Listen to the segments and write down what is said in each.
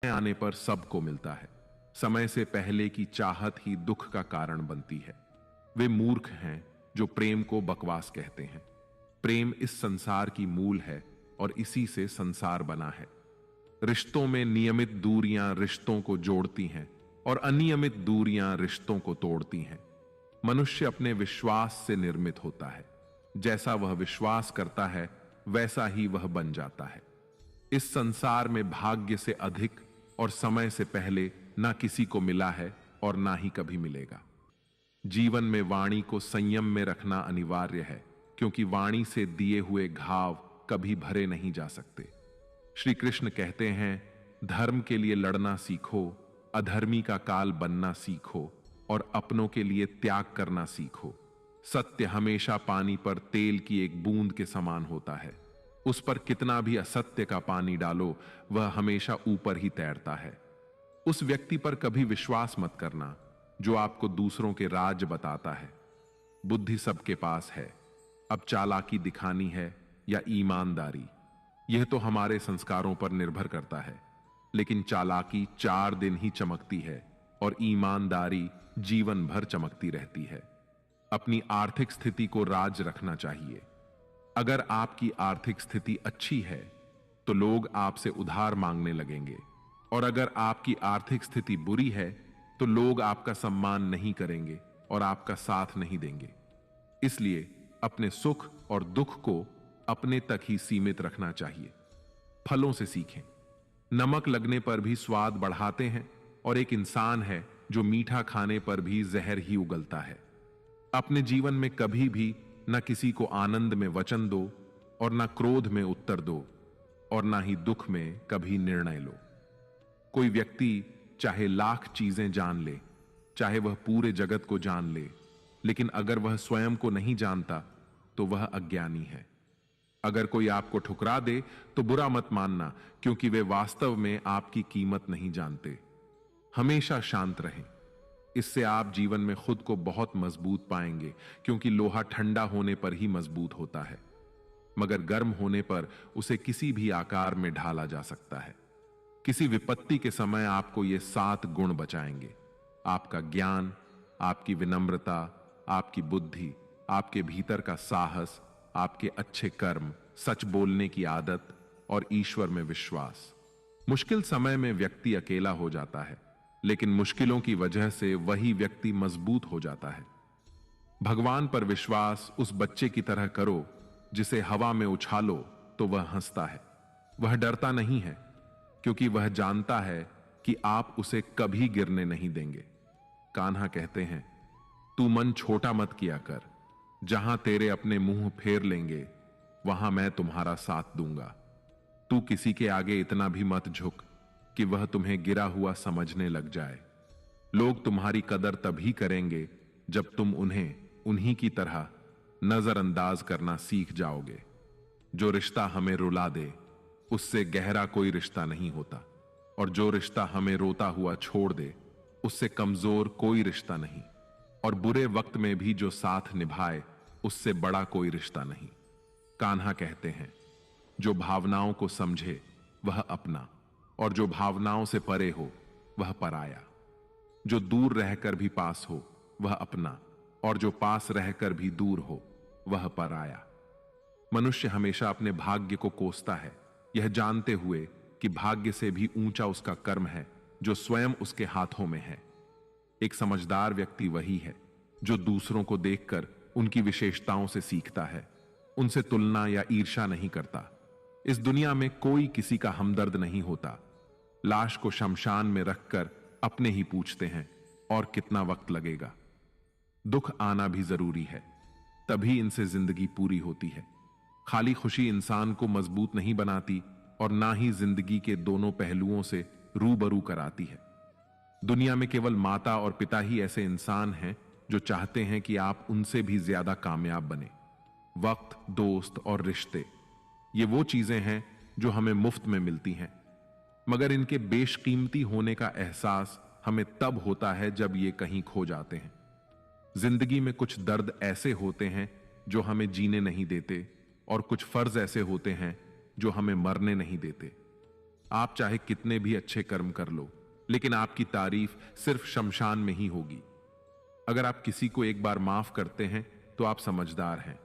आने पर सबको मिलता है। समय से पहले की चाहत ही दुख का कारण बनती है। वे मूर्ख हैं जो प्रेम को बकवास कहते हैं। प्रेम इस संसार की मूल है और इसी से संसार बना है। रिश्तों में नियमित दूरियां रिश्तों को जोड़ती हैं और अनियमित दूरियां रिश्तों को तोड़ती हैं। मनुष्य अपने विश्वास से निर्मित होता है। जैसा वह विश्वास करता है वैसा ही वह बन जाता है। इस संसार में भाग्य से अधिक और समय से पहले ना किसी को मिला है और ना ही कभी मिलेगा। जीवन में वाणी को संयम में रखना अनिवार्य है, क्योंकि वाणी से दिए हुए घाव कभी भरे नहीं जा सकते। श्री कृष्ण कहते हैं, धर्म के लिए लड़ना सीखो, अधर्मी का काल बनना सीखो और अपनों के लिए त्याग करना सीखो। सत्य हमेशा पानी पर तेल की एक बूंद के समान होता है। उस पर कितना भी असत्य का पानी डालो, वह हमेशा ऊपर ही तैरता है। उस व्यक्ति पर कभी विश्वास मत करना जो आपको दूसरों के राज बताता है। बुद्धि सबके पास है, अब चालाकी दिखानी है या ईमानदारी, यह तो हमारे संस्कारों पर निर्भर करता है। लेकिन चालाकी 4 दिन ही चमकती है और ईमानदारी जीवन भर चमकती रहती है। अपनी आर्थिक स्थिति को राज रखना चाहिए। अगर आपकी आर्थिक स्थिति अच्छी है तो लोग आपसे उधार मांगने लगेंगे, और अगर आपकी आर्थिक स्थिति बुरी है तो लोग आपका सम्मान नहीं करेंगे और आपका साथ नहीं देंगे। इसलिए अपने सुख और दुख को अपने तक ही सीमित रखना चाहिए। फलों से सीखें। नमक लगने पर भी स्वाद बढ़ाते हैं, और एक इंसान है जो मीठा खाने पर भी जहर ही उगलता है। अपने जीवन में कभी भी न किसी को आनंद में वचन दो और न क्रोध में उत्तर दो, और न ही दुख में कभी निर्णय लो। कोई व्यक्ति चाहे लाख चीजें जान ले, चाहे वह पूरे जगत को जान ले, लेकिन अगर वह स्वयं को नहीं जानता तो वह अज्ञानी है। अगर कोई आपको ठुकरा दे तो बुरा मत मानना, क्योंकि वे वास्तव में आपकी कीमत नहीं जानते। हमेशा शांत रहें। इससे आप जीवन में खुद को बहुत मजबूत पाएंगे, क्योंकि लोहा ठंडा होने पर ही मजबूत होता है, मगर गर्म होने पर उसे किसी भी आकार में ढाला जा सकता है। किसी विपत्ति के समय आपको ये 7 गुण बचाएंगे: आपका ज्ञान, आपकी विनम्रता, आपकी बुद्धि, आपके भीतर का साहस, आपके अच्छे कर्म, सच बोलने की आदत और ईश्वर में विश्वास। मुश्किल समय में व्यक्ति अकेला हो जाता है, लेकिन मुश्किलों की वजह से वही व्यक्ति मजबूत हो जाता है। भगवान पर विश्वास उस बच्चे की तरह करो जिसे हवा में उछालो तो वह हंसता है। वह डरता नहीं है, क्योंकि वह जानता है कि आप उसे कभी गिरने नहीं देंगे। कान्हा कहते हैं, तू मन छोटा मत किया कर, जहां तेरे अपने मुंह फेर लेंगे वहां मैं तुम्हारा साथ दूंगा। तू किसी के आगे इतना भी मत झुक कि वह तुम्हें गिरा हुआ समझने लग जाए। लोग तुम्हारी कदर तभी करेंगे जब तुम उन्हें उन्हीं की तरह नजरअंदाज करना सीख जाओगे। जो रिश्ता हमें रुला दे उससे गहरा कोई रिश्ता नहीं होता, और जो रिश्ता हमें रोता हुआ छोड़ दे उससे कमजोर कोई रिश्ता नहीं, और बुरे वक्त में भी जो साथ निभाए उससे बड़ा कोई रिश्ता नहीं। कान्हा कहते हैं, जो भावनाओं को समझे वह अपना, और जो भावनाओं से परे हो वह पराया। जो दूर रहकर भी पास हो वह अपना, और जो पास रहकर भी दूर हो वह पराया। मनुष्य हमेशा अपने भाग्य को कोसता है, यह जानते हुए कि भाग्य से भी ऊंचा उसका कर्म है जो स्वयं उसके हाथों में है। एक समझदार व्यक्ति वही है जो दूसरों को देखकर उनकी विशेषताओं से सीखता है, उनसे तुलना या ईर्ष्या नहीं करता। इस दुनिया में कोई किसी का हमदर्द नहीं होता। लाश को शमशान में रखकर अपने ही पूछते हैं, और कितना वक्त लगेगा। दुख आना भी जरूरी है, तभी इनसे जिंदगी पूरी होती है। खाली खुशी इंसान को मजबूत नहीं बनाती, और ना ही जिंदगी के दोनों पहलुओं से रूबरू कराती है। दुनिया में केवल माता और पिता ही ऐसे इंसान हैं जो चाहते हैं कि आप उनसे भी ज्यादा कामयाब बने। वक्त, दोस्त और रिश्ते, ये वो चीजें हैं जो हमें मुफ्त में मिलती हैं, मगर इनके बेशकीमती होने का एहसास हमें तब होता है जब ये कहीं खो जाते हैं। जिंदगी में कुछ दर्द ऐसे होते हैं जो हमें जीने नहीं देते, और कुछ फर्ज ऐसे होते हैं जो हमें मरने नहीं देते। आप चाहे कितने भी अच्छे कर्म कर लो, लेकिन आपकी तारीफ सिर्फ शमशान में ही होगी। अगर आप किसी को एक बार माफ करते हैं तो आप समझदार हैं।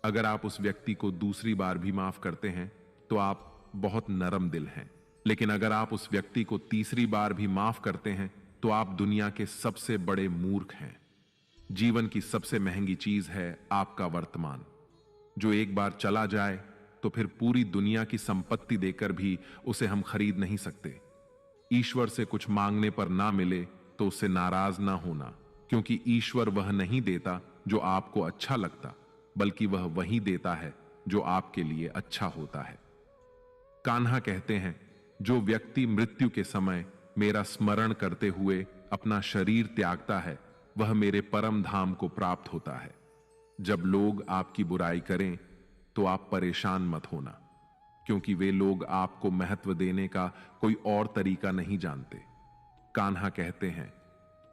अगर आप उस व्यक्ति को दूसरी बार भी माफ करते हैं तो आप बहुत नरम दिल हैं। लेकिन अगर आप उस व्यक्ति को तीसरी बार भी माफ करते हैं तो आप दुनिया के सबसे बड़े मूर्ख हैं। जीवन की सबसे महंगी चीज है आपका वर्तमान, जो एक बार चला जाए तो फिर पूरी दुनिया की संपत्ति देकर भी उसे हम खरीद नहीं सकते। ईश्वर से कुछ मांगने पर ना मिले तो उससे नाराज ना होना, क्योंकि ईश्वर वह नहीं देता जो आपको अच्छा लगता, बल्कि वह वही देता है जो आपके लिए अच्छा होता है। कान्हा कहते हैं, जो व्यक्ति मृत्यु के समय मेरा स्मरण करते हुए अपना शरीर त्यागता है वह मेरे परम धाम को प्राप्त होता है। जब लोग आपकी बुराई करें तो आप परेशान मत होना, क्योंकि वे लोग आपको महत्व देने का कोई और तरीका नहीं जानते। कान्हा कहते हैं,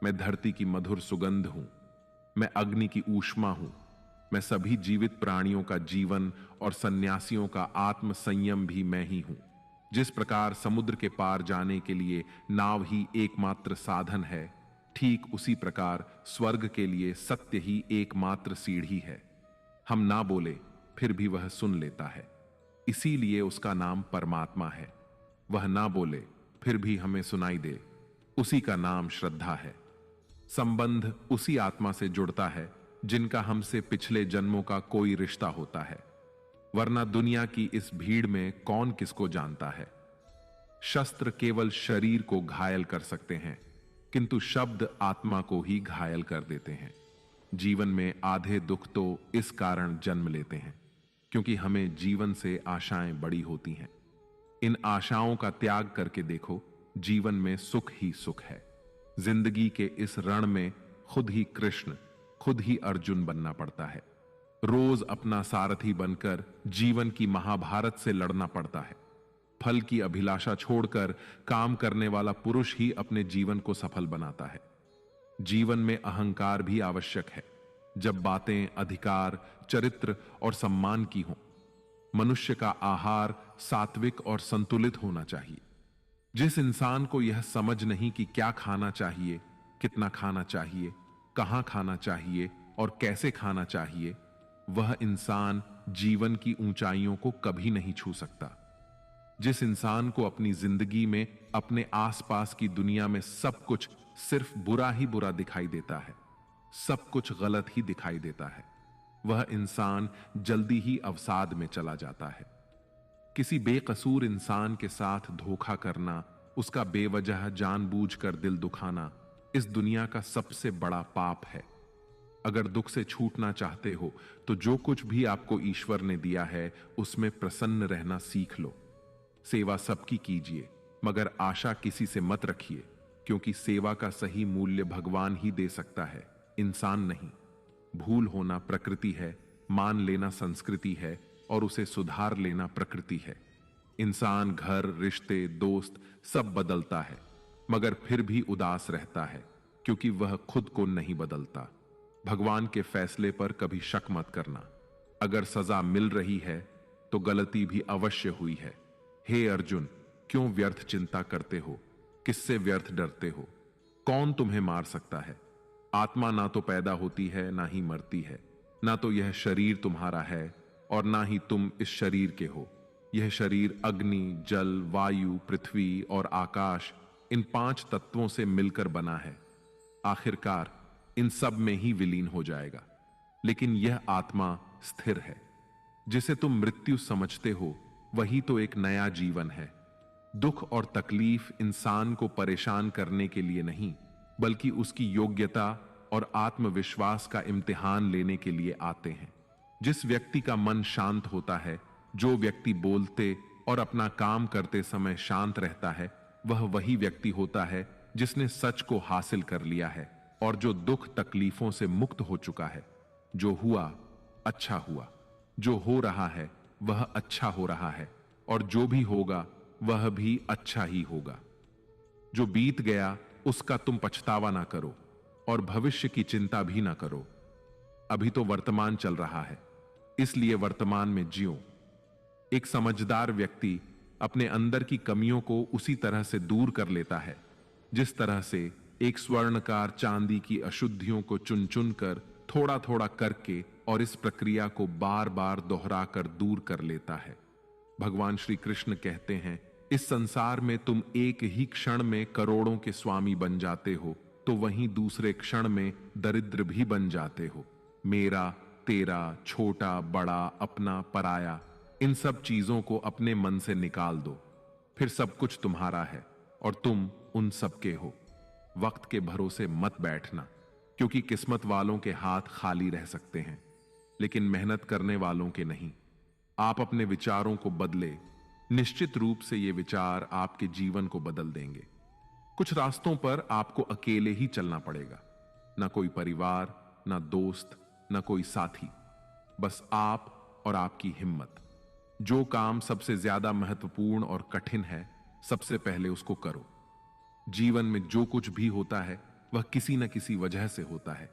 मैं धरती की मधुर सुगंध हूं, मैं अग्नि की ऊष्मा हूं, मैं सभी जीवित प्राणियों का जीवन और सन्यासियों का आत्म संयम भी मैं ही हूं। जिस प्रकार समुद्र के पार जाने के लिए नाव ही एकमात्र साधन है, ठीक उसी प्रकार स्वर्ग के लिए सत्य ही एकमात्र सीढ़ी है। हम ना बोले फिर भी वह सुन लेता है, इसीलिए उसका नाम परमात्मा है। वह ना बोले फिर भी हमें सुनाई दे, उसी का नाम श्रद्धा है। संबंध उसी आत्मा से जुड़ता है जिनका हमसे पिछले जन्मों का कोई रिश्ता होता है, वरना दुनिया की इस भीड़ में कौन किसको जानता है। शस्त्र केवल शरीर को घायल कर सकते हैं, किंतु शब्द आत्मा को ही घायल कर देते हैं। जीवन में आधे दुख तो इस कारण जन्म लेते हैं क्योंकि हमें जीवन से आशाएं बड़ी होती हैं। इन आशाओं का त्याग करके देखो, जीवन में सुख ही सुख है। जिंदगी के इस रण में खुद ही कृष्ण, खुद ही अर्जुन बनना पड़ता है। रोज अपना सारथी बनकर जीवन की महाभारत से लड़ना पड़ता है। फल की अभिलाषा छोड़कर काम करने वाला पुरुष ही अपने जीवन को सफल बनाता है। जीवन में अहंकार भी आवश्यक है, जब बातें अधिकार, चरित्र और सम्मान की हों। मनुष्य का आहार सात्विक और संतुलित होना चाहिए। जिस इंसान को यह समझ नहीं कि क्या खाना चाहिए, कितना खाना चाहिए, कहां खाना चाहिए और कैसे खाना चाहिए, वह इंसान जीवन की ऊंचाइयों को कभी नहीं छू सकता। जिस इंसान को अपनी जिंदगी में अपने आसपास की दुनिया में सब कुछ सिर्फ बुरा ही बुरा दिखाई देता है, सब कुछ गलत ही दिखाई देता है, वह इंसान जल्दी ही अवसाद में चला जाता है। किसी बेकसूर इंसान के साथ धोखा करना, उसका बेवजह जानबूझकर दिल दुखाना इस दुनिया का सबसे बड़ा पाप है। अगर दुख से छूटना चाहते हो तो जो कुछ भी आपको ईश्वर ने दिया है उसमें प्रसन्न रहना सीख लो। सेवा सबकी कीजिए, मगर आशा किसी से मत रखिए, क्योंकि सेवा का सही मूल्य भगवान ही दे सकता है, इंसान नहीं। भूल होना प्रकृति है, मान लेना संस्कृति है और उसे सुधार लेना प्रकृति है। इंसान घर, रिश्ते, दोस्त सब बदलता है, मगर फिर भी उदास रहता है, क्योंकि वह खुद को नहीं बदलता। भगवान के फैसले पर कभी शक मत करना। अगर सजा मिल रही है तो गलती भी अवश्य हुई है। हे अर्जुन, क्यों व्यर्थ चिंता करते हो? किससे व्यर्थ डरते हो? कौन तुम्हें मार सकता है? आत्मा ना तो पैदा होती है ना ही मरती है, ना तो यह शरीर तुम्हारा है और ना ही तुम इस शरीर के हो। यह शरीर अग्नि, जल, वायु, पृथ्वी और आकाश, इन 5 तत्वों से मिलकर बना है। आखिरकार इन सब में ही विलीन हो जाएगा। लेकिन यह आत्मा स्थिर है। जिसे तुम मृत्यु समझते हो वही तो एक नया जीवन है। दुख और तकलीफ इंसान को परेशान करने के लिए नहीं, बल्कि उसकी योग्यता और आत्मविश्वास का इम्तिहान लेने के लिए आते हैं। जिस व्यक्ति का मन शांत होता है, जो व्यक्ति बोलते और अपना काम करते समय शांत रहता है, वह वही व्यक्ति होता है जिसने सच को हासिल कर लिया है और जो दुख तकलीफों से मुक्त हो चुका है। जो हुआ अच्छा हुआ, जो हो रहा है वह अच्छा हो रहा है और जो भी होगा वह भी अच्छा ही होगा। जो बीत गया उसका तुम पछतावा ना करो और भविष्य की चिंता भी ना करो। अभी तो वर्तमान चल रहा है, इसलिए वर्तमान में जियो। एक समझदार व्यक्ति अपने अंदर की कमियों को उसी तरह से दूर कर लेता है जिस तरह से एक स्वर्णकार चांदी की अशुद्धियों को चुन चुन कर थोड़ा थोड़ा करके और इस प्रक्रिया को बार बार दोहराकर दूर कर लेता है। भगवान श्री कृष्ण कहते हैं, इस संसार में तुम एक ही क्षण में करोड़ों के स्वामी बन जाते हो तो वहीं दूसरे क्षण में दरिद्र भी बन जाते हो। मेरा, तेरा, छोटा, बड़ा, अपना, पराया, इन सब चीजों को अपने मन से निकाल दो, फिर सब कुछ तुम्हारा है और तुम उन सब के हो। वक्त के भरोसे मत बैठना, क्योंकि किस्मत वालों के हाथ खाली रह सकते हैं, लेकिन मेहनत करने वालों के नहीं। आप अपने विचारों को बदले, निश्चित रूप से ये विचार आपके जीवन को बदल देंगे। कुछ रास्तों पर आपको अकेले ही चलना पड़ेगा, ना कोई परिवार, ना दोस्त, ना कोई साथी, बस आप और आपकी हिम्मत। जो काम सबसे ज्यादा महत्वपूर्ण और कठिन है, सबसे पहले उसको करो। जीवन में जो कुछ भी होता है वह किसी न किसी वजह से होता है।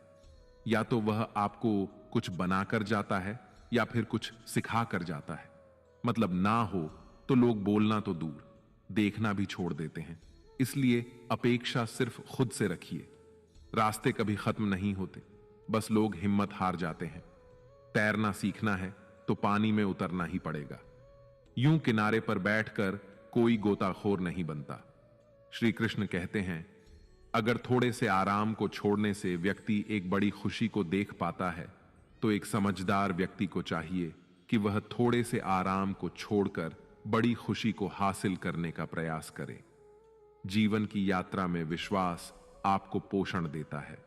या तो वह आपको कुछ बनाकर जाता है या फिर कुछ सिखा कर जाता है। मतलब ना हो तो लोग बोलना तो दूर, देखना भी छोड़ देते हैं। इसलिए अपेक्षा सिर्फ खुद से रखिए। रास्ते कभी खत्म नहीं होते, बस लोग हिम्मत हार जाते हैं। तैरना सीखना है तो पानी में उतरना ही पड़ेगा। यूं किनारे पर बैठकर कोई गोताखोर नहीं बनता। श्री कृष्ण कहते हैं, अगर थोड़े से आराम को छोड़ने से व्यक्ति एक बड़ी खुशी को देख पाता है, तो एक समझदार व्यक्ति को चाहिए कि वह थोड़े से आराम को छोड़कर बड़ी खुशी को हासिल करने का प्रयास करे। जीवन की यात्रा में विश्वास आपको पोषण देता है।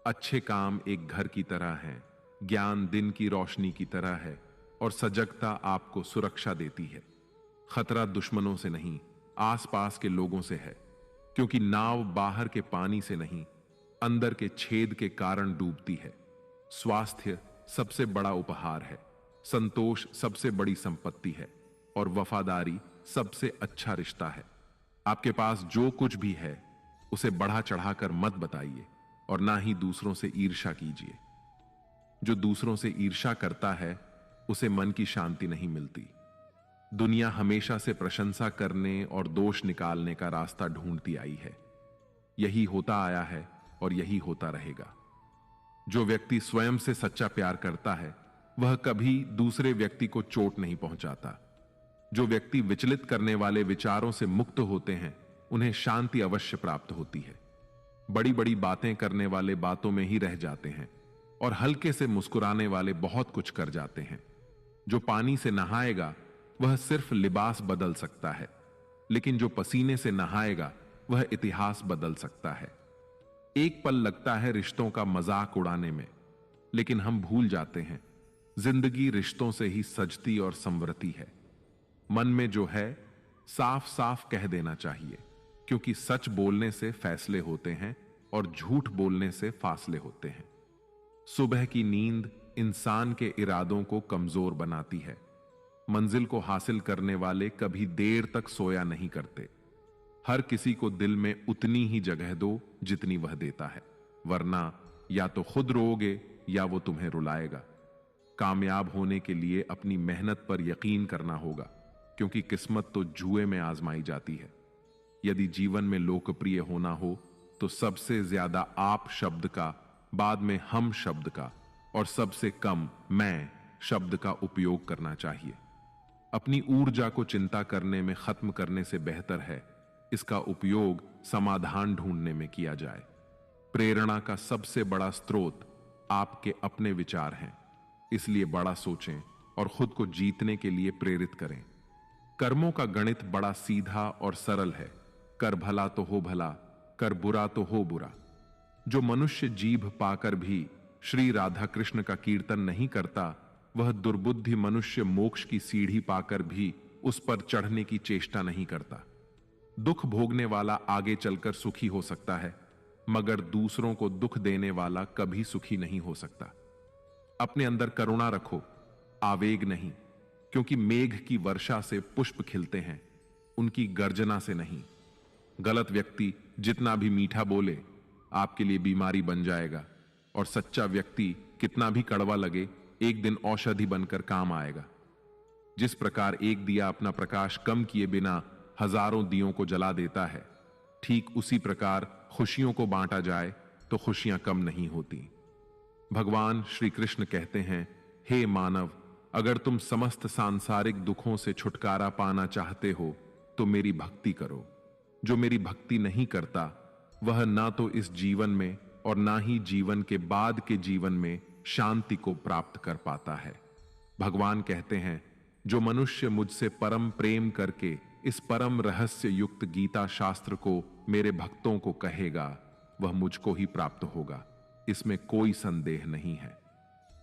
अच्छे काम एक घर की तरह हैं, ज्ञान दिन की रोशनी की तरह है और सजगता आपको सुरक्षा देती है। खतरा दुश्मनों से नहीं, आसपास के लोगों से है, क्योंकि नाव बाहर के पानी से नहीं, अंदर के छेद के कारण डूबती है। स्वास्थ्य सबसे बड़ा उपहार है, संतोष सबसे बड़ी संपत्ति है और वफादारी सबसे अच्छा रिश्ता है। आपके पास जो कुछ भी है उसे बढ़ा चढ़ाकर मत बताइए और ना ही दूसरों से ईर्ष्या कीजिए। जो दूसरों से ईर्ष्या करता है उसे मन की शांति नहीं मिलती। दुनिया हमेशा से प्रशंसा करने और दोष निकालने का रास्ता ढूंढती आई है। यही होता आया है और यही होता रहेगा। जो व्यक्ति स्वयं से सच्चा प्यार करता है वह कभी दूसरे व्यक्ति को चोट नहीं पहुंचाता। जो व्यक्ति विचलित करने वाले विचारों से मुक्त होते हैं उन्हें शांति अवश्य प्राप्त होती है। बड़ी बड़ी बातें करने वाले बातों में ही रह जाते हैं और हल्के से मुस्कुराने वाले बहुत कुछ कर जाते हैं। जो पानी से नहाएगा वह सिर्फ लिबास बदल सकता है, लेकिन जो पसीने से नहाएगा वह इतिहास बदल सकता है। एक पल लगता है रिश्तों का मजाक उड़ाने में, लेकिन हम भूल जाते हैं जिंदगी रिश्तों से ही सजती और संवरती है। मन में जो है साफ साफ कह देना चाहिए, क्योंकि सच बोलने से फैसले होते हैं और झूठ बोलने से फासले होते हैं। सुबह की नींद इंसान के इरादों को कमजोर बनाती है। मंजिल को हासिल करने वाले कभी देर तक सोया नहीं करते। हर किसी को दिल में उतनी ही जगह दो जितनी वह देता है, वरना या तो खुद रोओगे या वो तुम्हें रुलाएगा। कामयाब होने के लिए अपनी मेहनत पर यकीन करना होगा, क्योंकि किस्मत तो जुए में आजमाई जाती है। यदि जीवन में लोकप्रिय होना हो तो सबसे ज्यादा आप शब्द का, बाद में हम शब्द का और सबसे कम मैं शब्द का उपयोग करना चाहिए। अपनी ऊर्जा को चिंता करने में खत्म करने से बेहतर है इसका उपयोग समाधान ढूंढने में किया जाए। प्रेरणा का सबसे बड़ा स्रोत आपके अपने विचार हैं, इसलिए बड़ा सोचें और खुद को जीतने के लिए प्रेरित करें। कर्मों का गणित बड़ा सीधा और सरल है। कर भला तो हो भला, कर बुरा तो हो बुरा। जो मनुष्य जीभ पाकर भी श्री राधा कृष्ण का कीर्तन नहीं करता, वह दुर्बुद्धि मनुष्य मोक्ष की सीढ़ी पाकर भी उस पर चढ़ने की चेष्टा नहीं करता। दुख भोगने वाला आगे चलकर सुखी हो सकता है, मगर दूसरों को दुख देने वाला कभी सुखी नहीं हो सकता। अपने अंदर करुणा रखो, आवेग नहीं, क्योंकि मेघ की वर्षा से पुष्प खिलते हैं, उनकी गर्जना से नहीं। गलत व्यक्ति जितना भी मीठा बोले आपके लिए बीमारी बन जाएगा, और सच्चा व्यक्ति कितना भी कड़वा लगे एक दिन औषधि बनकर काम आएगा। जिस प्रकार एक दिया अपना प्रकाश कम किए बिना हजारों दियों को जला देता है, ठीक उसी प्रकार खुशियों को बांटा जाए तो खुशियां कम नहीं होती। भगवान श्री कृष्ण कहते हैं, हे मानव, अगर तुम समस्त सांसारिक दुखों से छुटकारा पाना चाहते हो तो मेरी भक्ति करो। जो मेरी भक्ति नहीं करता वह ना तो इस जीवन में और ना ही जीवन के बाद के जीवन में शांति को प्राप्त कर पाता है। भगवान कहते हैं, जो मनुष्य मुझसे परम प्रेम करके इस परम रहस्य युक्त गीता शास्त्र को मेरे भक्तों को कहेगा वह मुझको ही प्राप्त होगा, इसमें कोई संदेह नहीं है।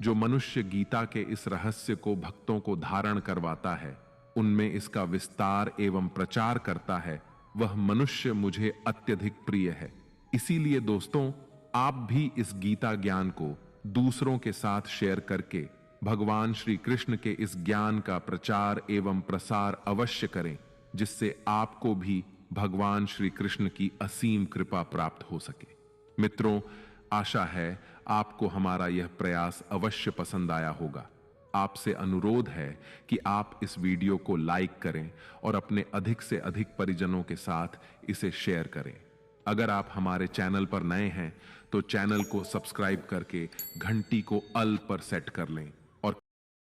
जो मनुष्य गीता के इस रहस्य को भक्तों को धारण करवाता है, उनमें इसका विस्तार एवं प्रचार करता है, वह मनुष्य मुझे अत्यधिक प्रिय है। इसीलिए दोस्तों, आप भी इस गीता ज्ञान को दूसरों के साथ शेयर करके भगवान श्री कृष्ण के इस ज्ञान का प्रचार एवं प्रसार अवश्य करें, जिससे आपको भी भगवान श्री कृष्ण की असीम कृपा प्राप्त हो सके। मित्रों, आशा है आपको हमारा यह प्रयास अवश्य पसंद आया होगा। आपसे अनुरोध है कि आप इस वीडियो को लाइक करें और अपने अधिक से अधिक परिजनों के साथ इसे शेयर करें। अगर आप हमारे चैनल पर नए हैं तो चैनल को सब्सक्राइब करके घंटी को ऑल पर सेट कर लें,